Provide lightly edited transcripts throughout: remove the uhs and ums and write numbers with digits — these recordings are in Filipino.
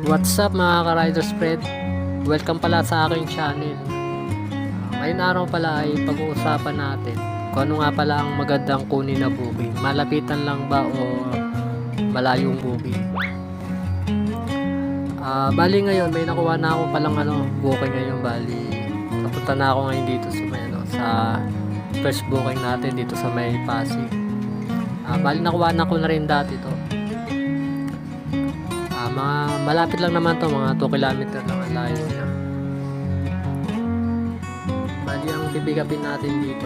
What's up mga ka-Rider Spread? Welcome pala sa aking channel. Ngayong araw pala ay pag-uusapan natin kung ano nga pala ang magandang kunin na booking. Malapitan lang ba o malayong booking? Bali ngayon may nakuha na ako palang booking ngayon. Bali napunta na ako ngayon dito sa sa first booking natin dito sa may Pasig. Bali nakuha na ko na rin dati to. Malapit lang naman to, mga 2 kilometer lang ang layo niya. Bali ang bibigapin natin dito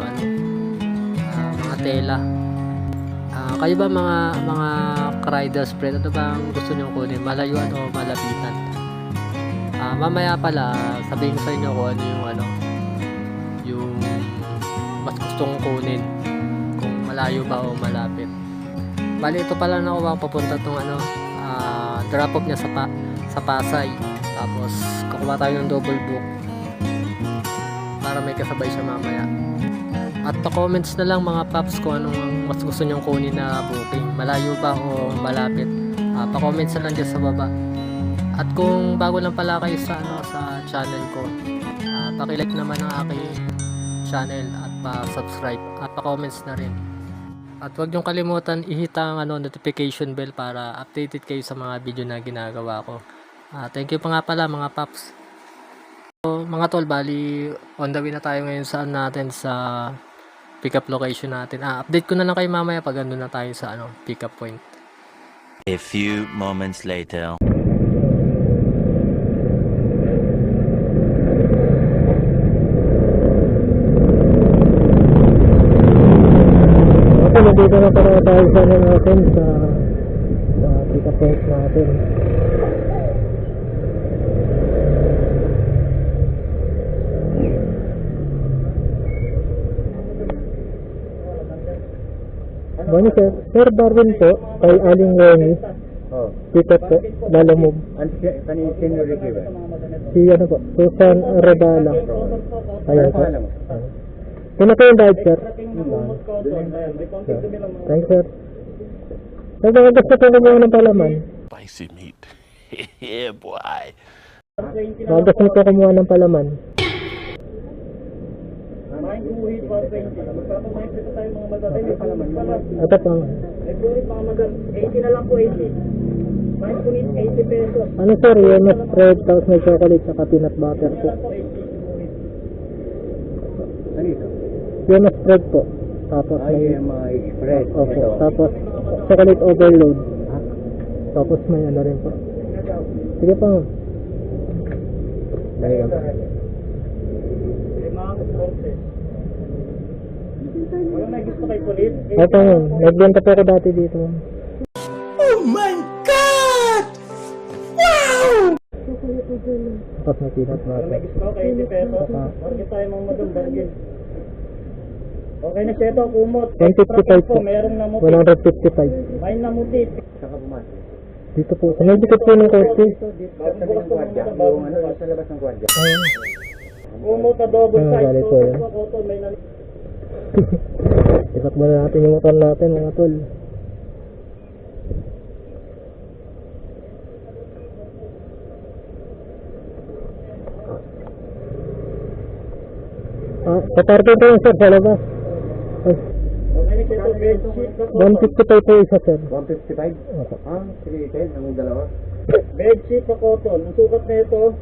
mga tela. Kayo ba mga rider spread, ano ba ang gusto niyo kunin, malayuan o malapitan? Mamaya pala sabihin ko sa inyo kung ano yung mas gusto kong kunin, kung malayo ba o malapit. Bali ito pala nakuha papunta tong drop off niya sa Pasay, tapos kukuha tayo ng double book para may kasabay siya mamaya. At pa-comments na lang mga paps kung anong mas gusto nyong kunin na booking, malayo ba o malapit. Pa-comments na lang dyan sa baba. At kung bago lang pala kayo sa channel ko, paki-like naman ang aking channel at pa-subscribe at pa-comments na rin. At huwag niyong kalimutan i-hit ang notification bell para updated kayo sa mga video na ginagawa ko. Thank you pa nga pala mga paps. So, mga tol, bali on the way na tayo ngayon sa pick up location natin. Update ko na lang kayo mamaya pag andun na tayo sa pick up point. A few moments later. Nandito na para tayo natin sa pick up point natin. Bani Sir Darwin po, kay Aling Lenny. Pick up po, Lalamove. Si po, Susan Rebala. Ayan po. Kung yung dive, sir? Thanks, sir. Sir, baka gusto ko kumuha ng palaman. Spicy meat. Yeah, boy. Baka gusto ko kumuha ng palaman. Ito po. 80 na lang po, 80. Mine po 80 pesos. Ano sir, yung spread, tapos may chocolate saka peanut butter po. Ano ito? Yung spread po. Tapos may spread. Opo. Tapos chocolate overload. Tapos may rin po. Sige po. Dahil Wala may gusto kay Kulit? ito yun. Nagbenta po ako dati dito. Oh my God! Wow! Tapos may peanut Wala butter. may gusto kay 80 pesos. Bargain tayo mga madam, bargain. Okay na siya ito, kumot. 155 po. Mayroong namuti. 155. May namuti. Saka pumas. Dito po. Sa may dikit po ng kotse. Bukas po mga sa labas ng kwadya. Ayun. kumot na double size. galit po yan. May namuti. Ipak muna natin yung motor natin mga tol. Paparking po yung sir sa labas. Ay, Okay na siya ito, bedsheet. 155 po isa sir. 155? Opo. Sige, 10. Ang dalawa. Bedsheet sa cotton. Ang sukat na ito,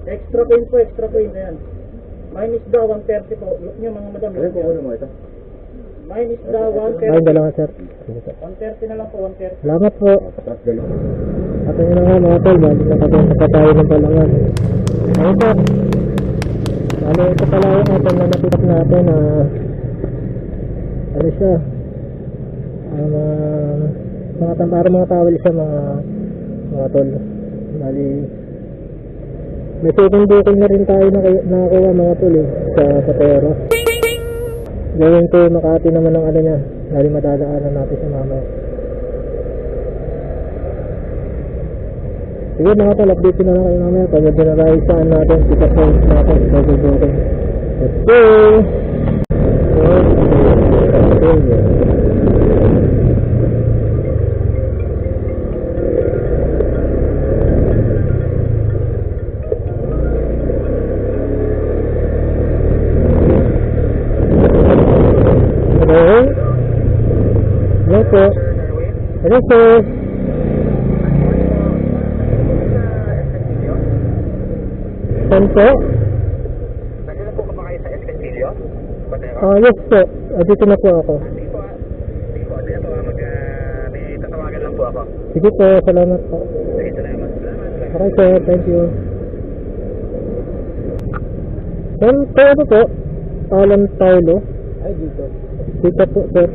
extra queen po, extra queen na yan. Minus daw, 130 po. Look nyo mga madam. Ano po ulo mo ito? Minus daw, Ay, 130. dalawa sir. Sige sir. 130 na lang po, 130. Salamat po. Tapos galing. At yun na nga mga tol, bali nakabenta tayo ng balangan. Ayun po. Bali ito pala yung item na napitak natin ano siya, mga towel siya mga tol. Bali may second booking na rin tayo nakakuha mga tol sa Patero. Gawin ko Makati naman ng niya, bali madadaanan natin sa mamaya. Sige mga tol, update na lang kayo mamaya pag dinarayo saan natin, pick up points natin, double booking. Let's go! Yes, sir. Saan po? Nandiyan po ka ba kayo sa El Castillo? Yes po. Dito na po ako. Sige po. May tatawagan lang po ako. Sige po, salamat po. Sige, salamat. Okay sir, thank you. Saan po po? Alan Paulo. Ay, dito. Dito po, sir.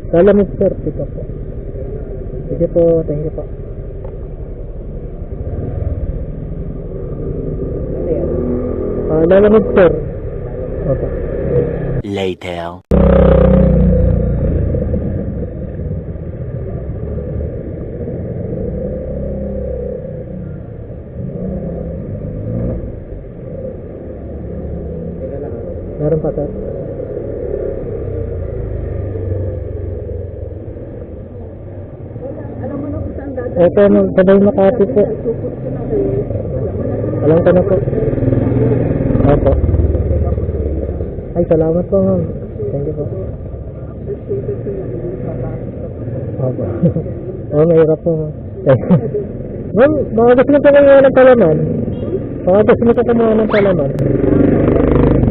Salamig, sir. Dito po. Sige po, thank you po. Ano yan? Lalamig, sir. Opo. Later. Teka lang. Meron pa, sir. Opo, sabay Makati po. Alam ko na po. Opo. Ay, salamat po, ma'am. Thank you po. Opo. Oh, mahirap po, ma'am. Ma'am, baka gusto mo po kumuha ng palaman. Baka gusto mo po kumuha ng palaman.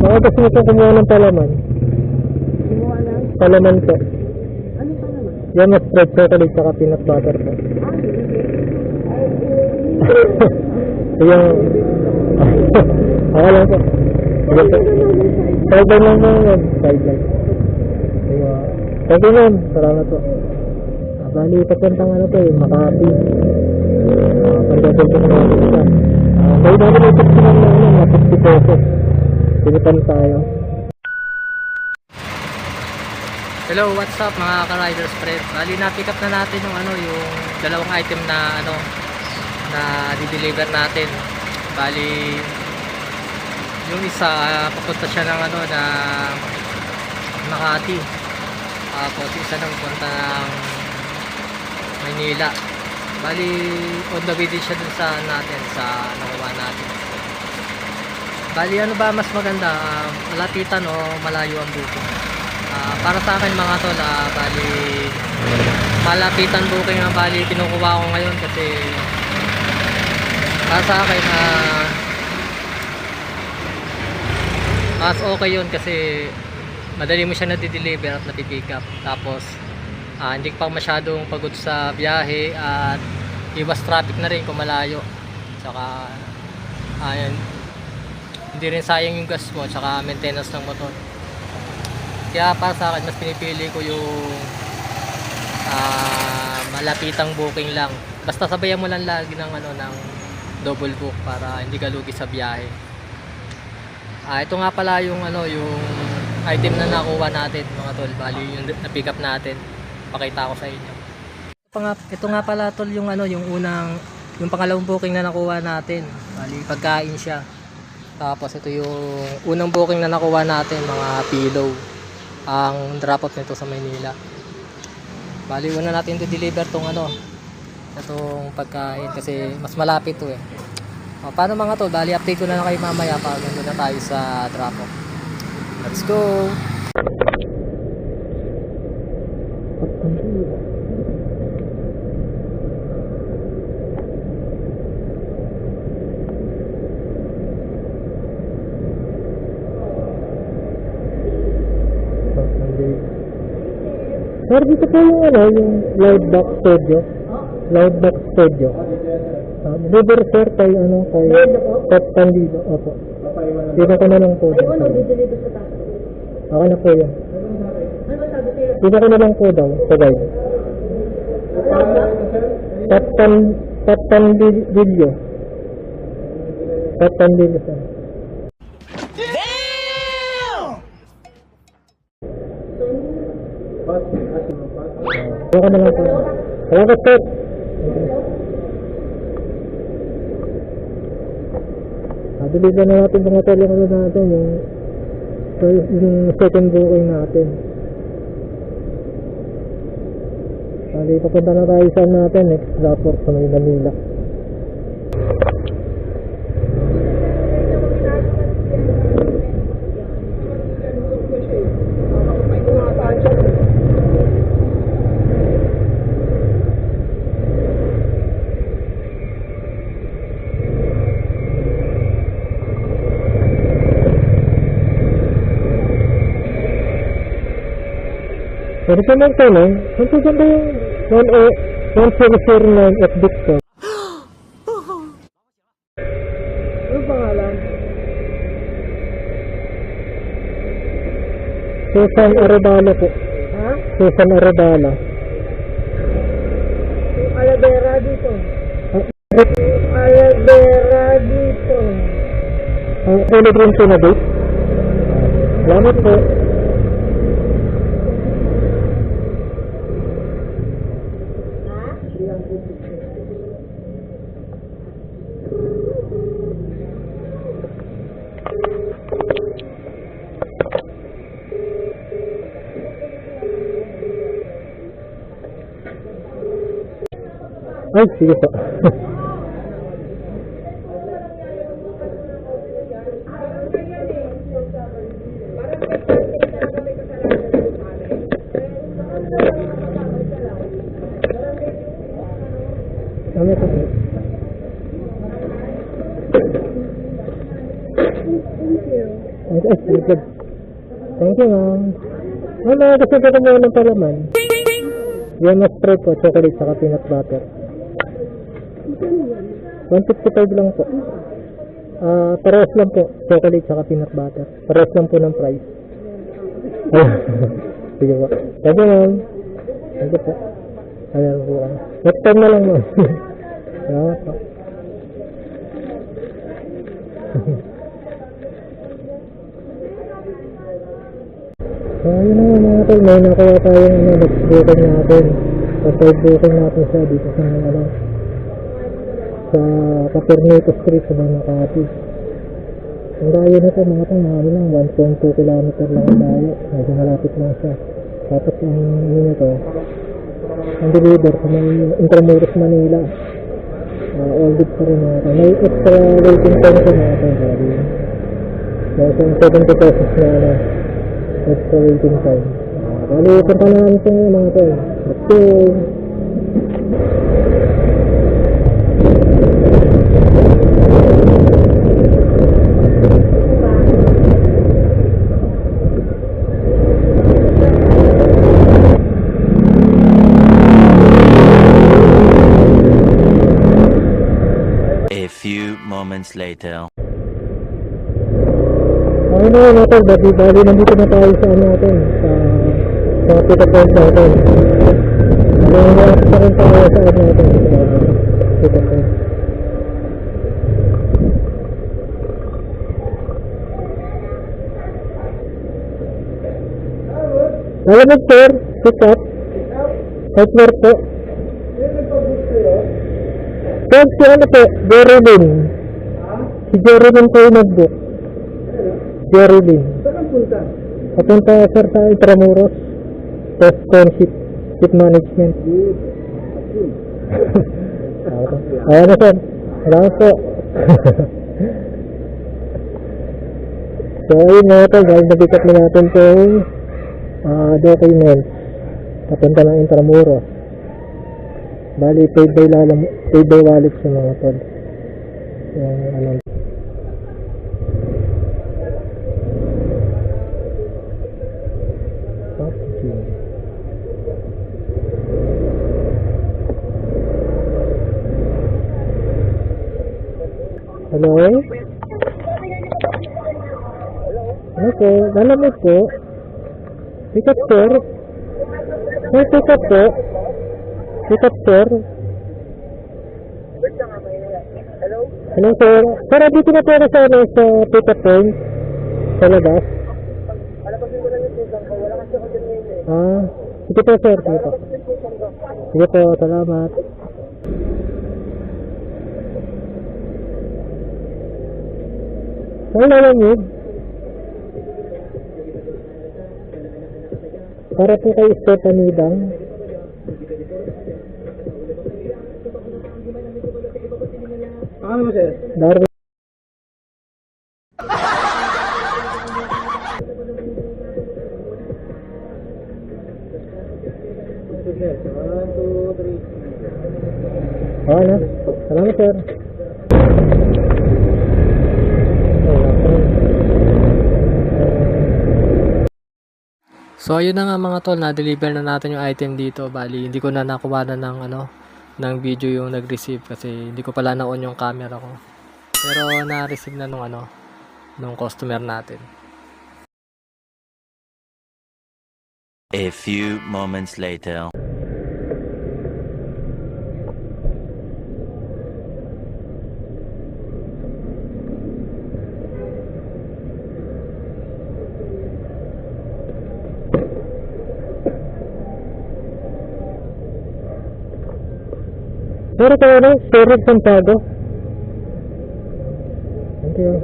Baka gusto mo po kumuha ng palaman. Palaman po. Yan, mas spread chocolate saka peanut butter po. Yung... Okay lang po. Sideline lang po, ma'am. Sideline. Thank you, ma'am. Salamat po. Bali, papuntang ano po, Makati. Pagdating po na natin siya. May dami na ito siya na 50 pesos. Pilitan tayo. Hello, what's up mga ka-riders friend? Bali, na-pick up na natin yung yung dalawang item na na di-deliver natin. Bali, yung isa papunta siya ng na Makati. Tapos isa nang punta ng Manila. Bali, on the way din siya dun sa natin, sa nakuha natin. Bali, ano ba mas maganda? Malapitan o malayo ang booking? Para sa akin mga tol, bali malapitan booking ang bali kinukuha ko ngayon kasi para sa akin mas okay yun kasi madali mo siya na-deliver at napipick up. Tapos hindi pa masyadong pagod sa biyahe at iwas traffic na rin kung malayo. Tsaka hindi rin sayang yung gas mo tsaka maintenance ng motor. Kaya para sa akin mas pinipili ko yung malapitang booking lang. Basta sabayan mo lang lagi ng ng double book para hindi ka lugi sa biyahe. Ito nga pala yung yung item na nakuha natin mga tol. Bali yung na-pick up natin. Pakita ko sa inyo. Ito nga pala tol yung yung pangalawang booking na nakuha natin. Bali pagkain siya. Tapos ito yung unang booking na nakuha natin, mga pillow. Ang drop off nito sa Maynila. Bali una natin i-deliver tong itong pagkain kasi mas malapit to eh. Paano mga tol? Bali update ko na kayo mamaya pag nandun na tayo sa drop off. Let's go! Sir, dito po yung Loudbox Studio. Loudbox Studio. Deliver sir kay kay Top Candido. Opo. Dito ko na lang po. Ay, dideliver sa taas. Okay na po yan. Ano sabi sa'yo? Dito ko na lang po daw sa guide. Top Candido. Top Candido sir. Dito ko na lang po. Salamat sir. Deliver na natin mga tol yung natin yung second booking natin. Bali, papunta na tayo sa natin next drop off sa Manila. Pwede ka magtanong, ang ganda yung 1009 at Bitcoin. Ano pangalan? Susan Arabala po. Ha? Susan Arabala. Alavera dito. Ang Alavera dito. ulit rin po na date. Salamat po. Ay, sige po. Ano po po? Okay, sige po. Thank you, ma'am. Wala, kasi ko mo ng palaman. Yan na spray po, chocolate saka peanut butter. 155 lang po. Parehas lang po, chocolate saka peanut butter. Parehas lang po ng price. Sige po. Thank you, ma'am. Thank you po. Ayan po. Next time na lang, ma'am. Salamat po. So, yun na mga tol, may nakuha tayong next booking natin. So, third booking natin siya dito sa sa Capernato Street sa Makati. Ang layo nito mga tol, mga lang 1.2 kilometer lang ang layo. Medyo malapit lang siya. Tapos ang nito, ang deliver sa Intramuros, Manila. All good pa rin mga tol. May extra waiting time sa mga tol. May 70 pesos na extra waiting time. Bali, punta na namin sa mga tol. Let's go! A few moments later. Okay na natin, bali nandito na tayo sa ano natin, sa pick-up point natin. Nag-react pa rin tayo sa ano natin, sa pick-up point. Malamig sir, pick-up. Right floor po. Sir, si ano po, Jerylyn. Si Jerylyn po yung nag-book. Jerylyn. Saan punta? Papunta sir sa Intramuros. Postcon ship management. Ayan na sir. Salamat po. So ayun nga ito, dahil nabikat na natin itong documents. Papunta ng Intramuros. Bali, paid by wallet sa mga tol. Yung ano. Hello? Ano po? Malamig po? Pick up sir? May pick up po? Pick up sir? Hello sir? Sir, dito na po ako sa, sa pick up point? Sa labas? Sige po sir, sige po. Sige po, salamat. Saan nalamig? Para po kay Stephanie Dang. Ano mo sir? Darwin. Oo na. Salamat sir. So ayun na nga mga tol, na-deliver na natin yung item dito. Bali, hindi ko na nakuha na ng ng video yung nag-receive kasi hindi ko pala na-on yung camera ko. Pero na-receive na nung customer natin. A few moments later. Pero ito storage Santiago. Thank you.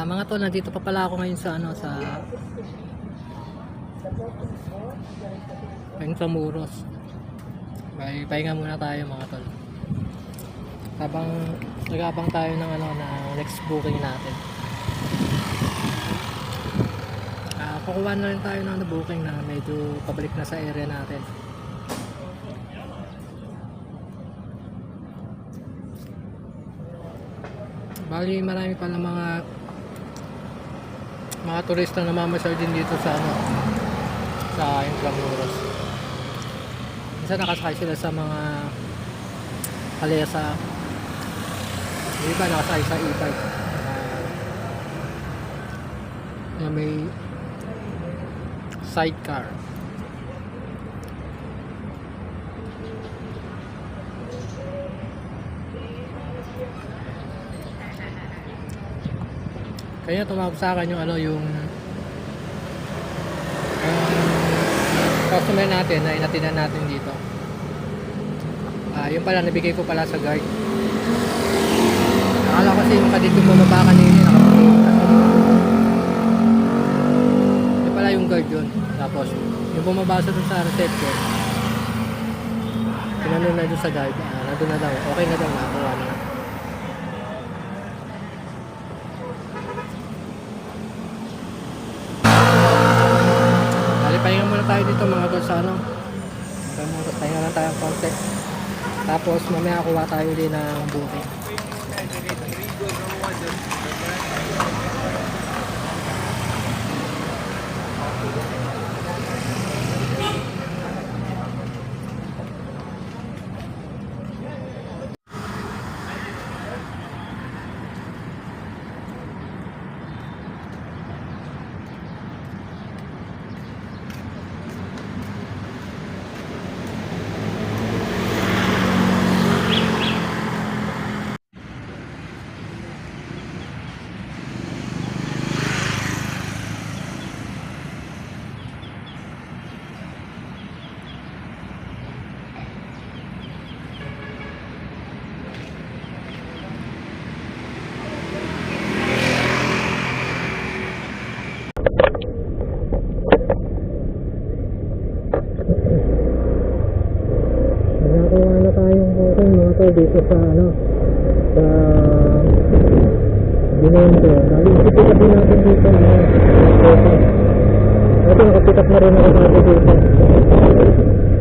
Mga tol, nandito pa pala ako ngayon sa Intramuros. Pahinga muna tayo mga tol. Habang nag-aabang tayo ng next booking natin. Kukuha na rin tayo ng booking na medyo pabalik na sa area natin. Bali, marami pala mga turista na mamasyal din dito sa Intramuros. Minsan nakasakay sila sa mga kalesa. Yung iba nakasakay sa e-bike na may sidecar. Kaya tumawag sa akin yung customer natin na inatinan natin dito. Yung pala nabigay ko pala sa guard. Akala ko kasi yung kadito bumaba kanina nakapunta. Yung pala yung guard yun. Tapos yung bumaba sa dun sa reception, tinanong na dun sa guard, nandun na daw, okay na daw, nakakuha na. Pahinga muna tayo dito mga tol sa pahinga lang tayo ng konti. Tapos mamaya kuha tayo din ng booking. Nakakuha na tayong booking mga tol dito sa Binondo. Dali, ipipick up din natin dito. Ito, nakapick up na rin ako natin dito.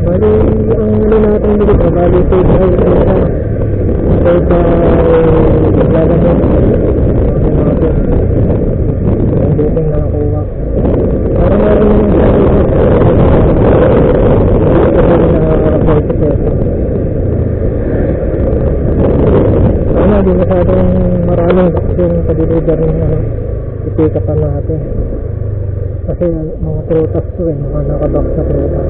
Bali, ang natin dito, bali, paid by dito. Paid by Lalamon. Ang booking na nakuha. Parang meron naman sa dito. Dito na rin nakakapag sa peso. Sana di masyadong maraming yung pa-deliver ng ipick-upan natin. Kasi mga prutas to mga nakabox na prutas.